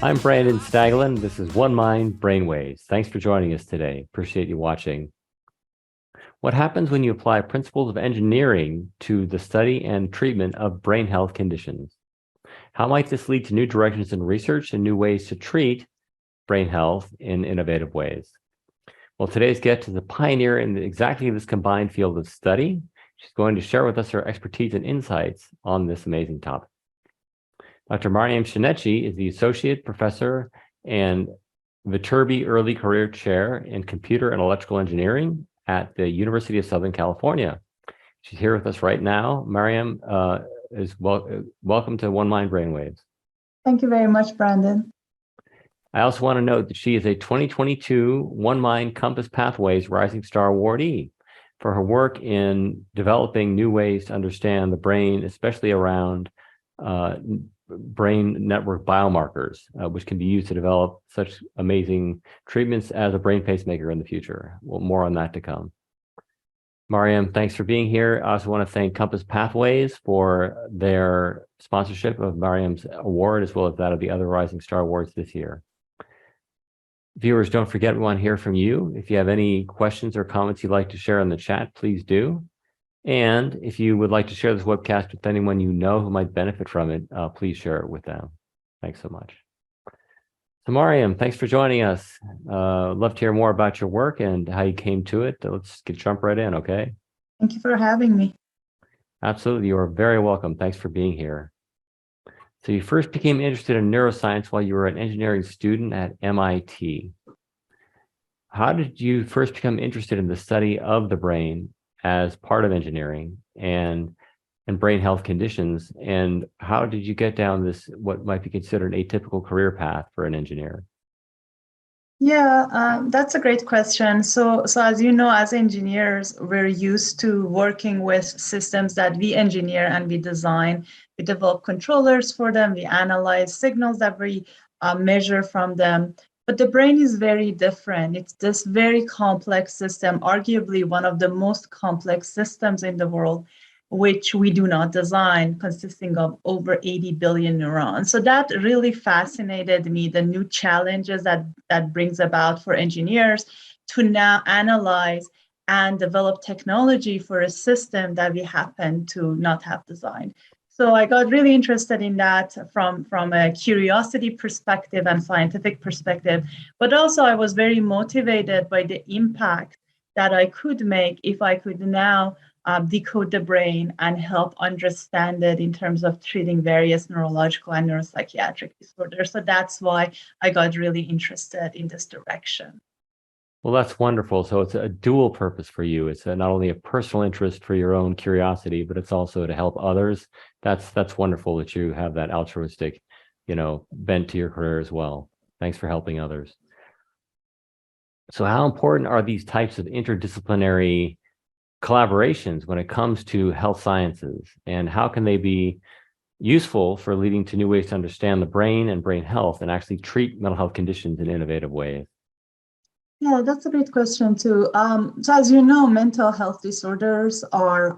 I'm Brandon Staglin. This is One Mind Brainwaves. Thanks for joining us today. Appreciate you watching. What happens when you apply principles of engineering to the study and treatment of brain health conditions? How might this lead to new directions in research and new ways to treat brain health in innovative ways? Well, today's guest is a pioneer in exactly this combined field of study. She's going to share with us her expertise and insights on this amazing topic. Dr. Maryam Shanechi is the Associate Professor and Viterbi Early Career Chair in Computer and Electrical Engineering at the University of Southern California. She's here with us right now. Maryam is welcome to One Mind Brainwaves. Thank you very much, Brandon. I also want to note that she is a 2022 One Mind Compass Pathways Rising Star Awardee for her work in developing new ways to understand the brain, especially around brain network biomarkers, which can be used to develop such amazing treatments as a brain pacemaker in the future. Well, more on that to come. Maryam, thanks for being here. I also want to thank Compass Pathways for their sponsorship of Maryam's award, as well as that of the other Rising Star Awards this year. Viewers, don't forget, we want to hear from you. If you have any questions or comments you'd like to share in the chat, please do. And if you would like to share this webcast with anyone you know who might benefit from it, please share it with them. Thanks so much. So Maryam, thanks for joining us. Love to hear more about your work and how you came to it. Let's jump right in, okay? Thank you for having me. Absolutely, you are very welcome. Thanks for being here. So you first became interested in neuroscience while you were an engineering student at MIT. How did you first become interested in the study of the brain as part of engineering and brain health conditions, and how did you get down this what might be considered an atypical career path for an engineer? Yeah, that's a great question. So as you know, as engineers, we're used to working with systems that we engineer and we design. We develop controllers for them. We analyze signals that we measure from them. But the brain is very different. It's this very complex system, arguably one of the most complex systems in the world, which we do not design, consisting of over 80 billion neurons. So that really fascinated me, the new challenges that brings about for engineers to now analyze and develop technology for a system that we happen to not have designed. So I got really interested in that from a curiosity perspective and scientific perspective, but also I was very motivated by the impact that I could make if I could now decode the brain and help understand it in terms of treating various neurological and neuropsychiatric disorders. So that's why I got really interested in this direction. Well, that's wonderful. So it's a dual purpose for you. It's not only a personal interest for your own curiosity, but it's also to help others. That's wonderful that you have that altruistic, bent to your career as well. Thanks for helping others. So how important are these types of interdisciplinary collaborations when it comes to health sciences, and how can they be useful for leading to new ways to understand the brain and brain health and actually treat mental health conditions in innovative ways? Yeah, that's a great question too. So as you know, mental health disorders are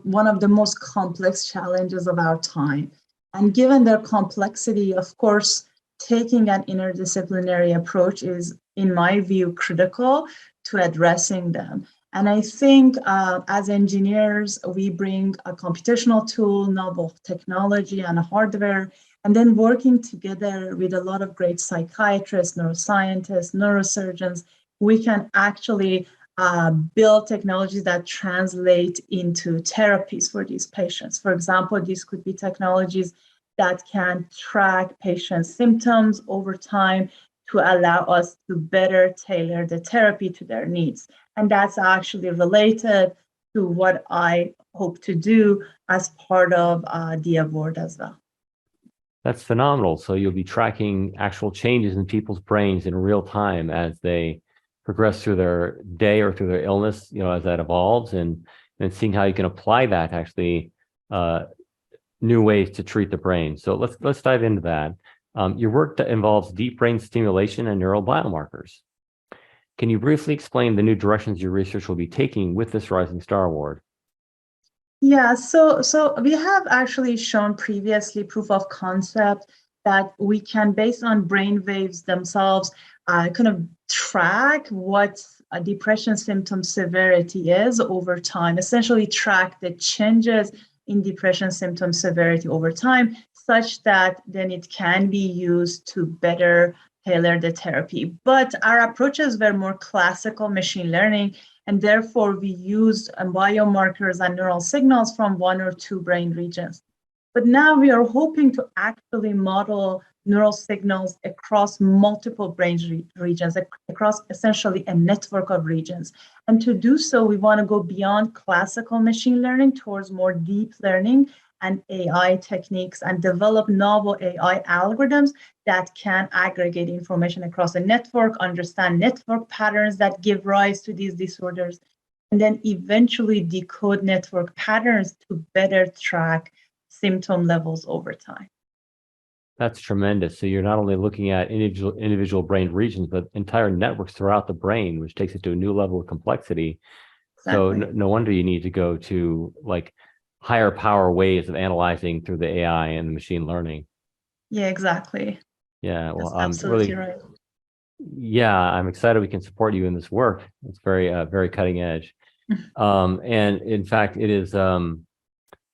one of the most complex challenges of our time. And given their complexity, of course, taking an interdisciplinary approach is, in my view, critical to addressing them. And I think as engineers, we bring a computational tool, novel technology, and hardware, and then working together with a lot of great psychiatrists, neuroscientists, neurosurgeons, we can actually build technologies that translate into therapies for these patients. For example, these could be technologies that can track patients' symptoms over time to allow us to better tailor the therapy to their needs. And that's actually related to what I hope to do as part of the award as well. That's phenomenal. So you'll be tracking actual changes in people's brains in real time as they progress through their day or through their illness, as that evolves, and seeing how you can apply that to actually new ways to treat the brain. So let's dive into that. Your work that involves deep brain stimulation and neural biomarkers. Can you briefly explain the new directions your research will be taking with this Rising Star Award? Yeah, so we have actually shown previously proof of concept that we can, based on brain waves themselves, kind of track what depression symptom severity is over time, essentially track the changes in depression symptom severity over time, such that then it can be used to better tailor the therapy. But our approaches were more classical machine learning, and therefore we used biomarkers and neural signals from one or two brain regions. But now we are hoping to actually model neural signals across multiple brain regions, across essentially a network of regions. And to do so, we want to go beyond classical machine learning towards more deep learning and AI techniques, and develop novel AI algorithms that can aggregate information across a network, understand network patterns that give rise to these disorders, and then eventually decode network patterns to better track symptom levels over time. That's tremendous. So you're not only looking at individual brain regions, but entire networks throughout the brain, which takes it to a new level of complexity. Exactly. So no wonder you need to go to like higher power ways of analyzing through the AI and the machine learning. Yeah, exactly. Yeah, well, that's absolutely right. Yeah, I'm excited we can support you in this work. It's very, very cutting edge. And in fact, it is.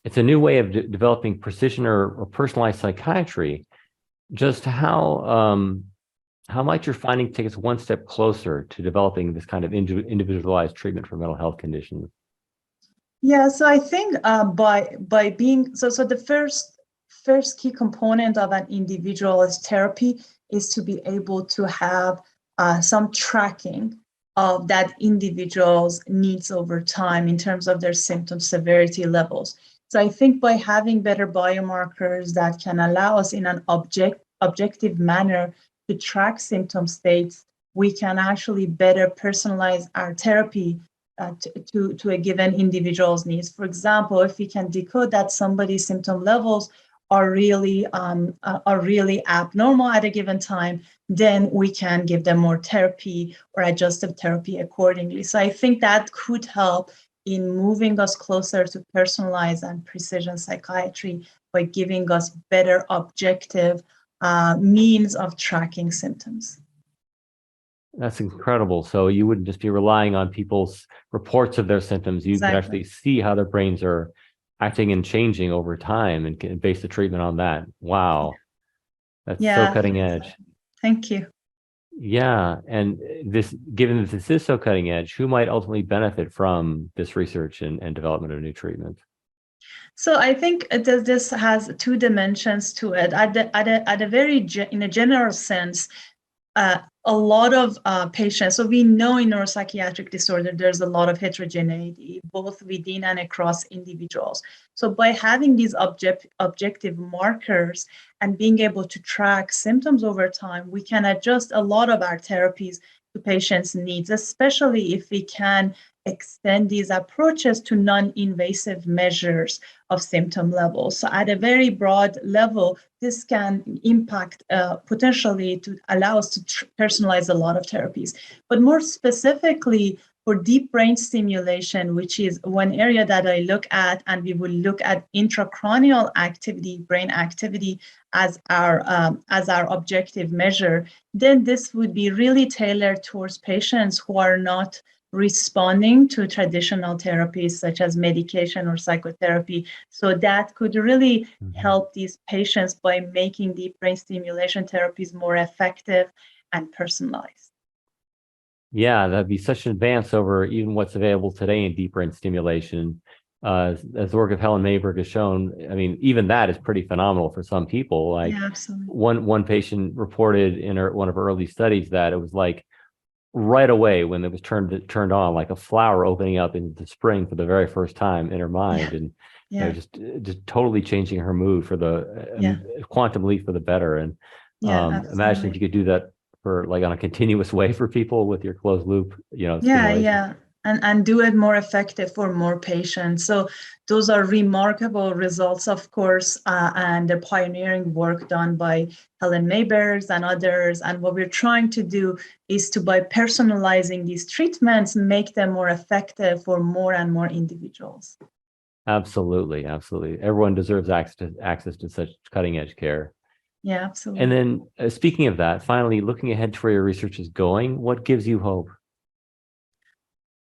It's a new way of developing precision or personalized psychiatry. Just how might your finding take us one step closer to developing this kind of individualized treatment for mental health conditions? Yeah, so I think by being so the first key component of an individualized therapy is to be able to have some tracking of that individual's needs over time in terms of their symptom severity levels. So I think by having better biomarkers that can allow us in an objective manner to track symptom states, we can actually better personalize our therapy to a given individual's needs. For example, if we can decode that somebody's symptom levels are really abnormal at a given time, then we can give them more therapy or adjustive therapy accordingly. So I think that could help in moving us closer to personalized and precision psychiatry by giving us better objective means of tracking symptoms. That's incredible. So you wouldn't just be relying on people's reports of their symptoms. You could actually see how their brains are acting and changing over time and base the treatment on that. Wow. That's so cutting edge. Thank you. Yeah. And given that this is so cutting edge, who might ultimately benefit from this research and development of new treatments? So I think this has two dimensions to it. In a general sense, a lot of patients, so we know in neuropsychiatric disorder, there's a lot of heterogeneity, both within and across individuals. So by having these objective markers and being able to track symptoms over time, we can adjust a lot of our therapies to patients' needs, especially if we can extend these approaches to non-invasive measures of symptom levels. So at a very broad level, this can impact potentially to allow us to personalize a lot of therapies. But more specifically, for deep brain stimulation, which is one area that I look at, and we will look at intracranial activity, brain activity, as our objective measure, then this would be really tailored towards patients who are not responding to traditional therapies such as medication or psychotherapy. So that could really help these patients by making deep brain stimulation therapies more effective and personalized. Yeah, that'd be such an advance over even what's available today in deep brain stimulation. As the work of Helen Mayberg has shown, I mean, even that is pretty phenomenal for some people. Like one patient reported in one of her early studies that it was like right away when it was turned on, like a flower opening up into the spring for the very first time in her mind, and you know, just totally changing her mood for the quantum leap for the better. And imagine if you could do that for like on a continuous way for people with your closed loop, you know, stimulation. And do it more effective for more patients. So those are remarkable results, of course, and the pioneering work done by Helen Mayberg and others. And what we're trying to do is to, by personalizing these treatments, make them more effective for more and more individuals. Absolutely, absolutely. Everyone deserves access to such cutting edge care. Yeah, absolutely. And then speaking of that, finally, looking ahead to where your research is going, what gives you hope?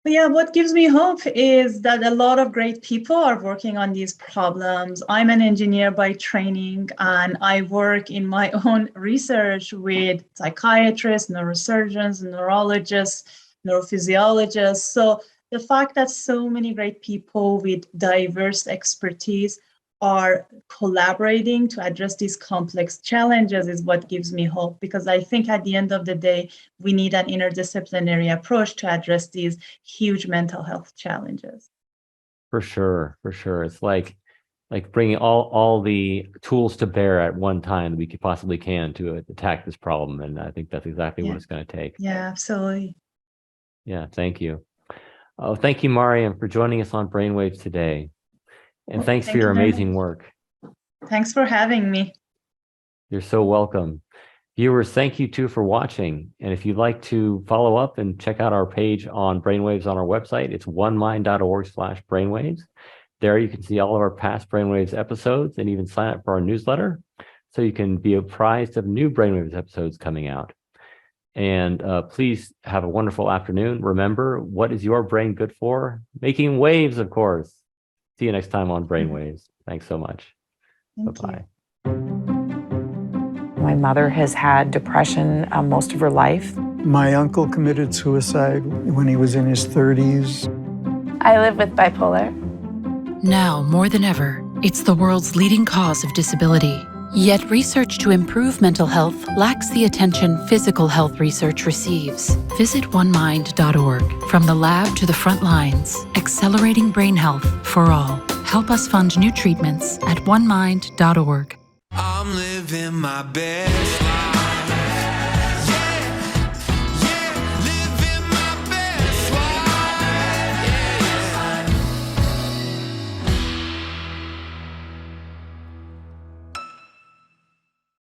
Yeah, what gives me hope is that a lot of great people are working on these problems. I'm an engineer by training, and I work in my own research with psychiatrists, neurosurgeons, neurologists, neurophysiologists. So the fact that so many great people with diverse expertise are collaborating to address these complex challenges is what gives me hope, because I think at the end of the day, we need an interdisciplinary approach to address these huge mental health challenges. For sure, for sure. It's like bringing all the tools to bear at one time that we could possibly can to attack this problem. And I think that's exactly what Yeah, it's going to take. yeah, absolutely. Yeah, thank you. Oh, thank you, Maryam, for joining us on Brainwaves today. And Well, thanks for thank your you very amazing much. work. Thanks for having me. You're so welcome. Viewers, thank you too for watching. And if you'd like to follow up and check out our page on Brainwaves on our website, it's onemind.org/brainwaves. There you can see all of our past Brainwaves episodes and even sign up for our newsletter so you can be apprised of new Brainwaves episodes coming out. And please have a wonderful afternoon. Remember, what is your brain good for? Making waves, of course. See you next time on Brainwaves. Thanks so much. Thank Bye-bye. you. My mother has had depression most of her life. My uncle committed suicide when he was in his 30s. I live with bipolar. Now, more than ever, it's the world's leading cause of disability. Yet research to improve mental health lacks the attention physical health research receives. Visit onemind.org. From the lab to the front lines, accelerating brain health for all. Help us fund new treatments at onemind.org. I'm living my best